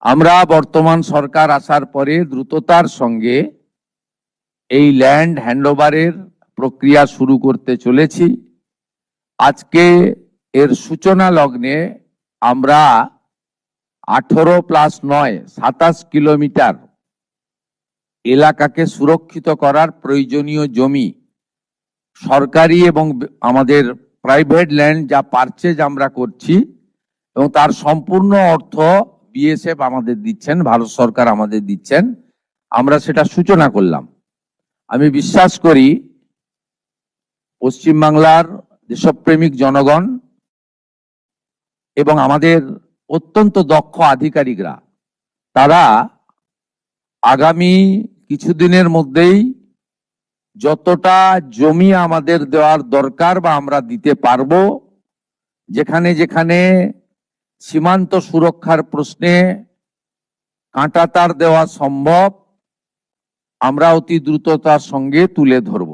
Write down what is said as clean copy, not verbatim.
আমরা বর্তমান সরকার আসার পরে দ্রুততার সঙ্গে এই ল্যান্ড হ্যান্ডওভারের প্রক্রিয়া শুরু করতে চলেছি। আজকে এর সূচনা লগ্নে আমরা 18+9 কিলোমিটার এলাকাকে সুরক্ষিত করার প্রয়োজনীয় জমি সরকারি এবং আমাদের প্রাইভেট ল্যান্ড যা পারচেজ আমরা করছি এবং তার সম্পূর্ণ অর্থ বিএসএফ আমাদের দিচ্ছেন, ভারত সরকার আমাদের দিচ্ছেন, আমরা সেটা সূচনা করলাম। আমি বিশ্বাস করি পশ্চিমবাংলার দেশপ্রেমিক জনগণ এবং আমাদের অত্যন্ত দক্ষ আধিকারিকরা তারা আগামী কিছুদিনের মধ্যেই যতটা জমি আমাদের দেওয়ার দরকার বা আমরা দিতে পারবো, যেখানে যেখানে সীমান্ত সুরক্ষার প্রশ্নে কাঁটাতার দেওয়া সম্ভব আমরা অতি দ্রুততার সঙ্গে তুলে ধরব।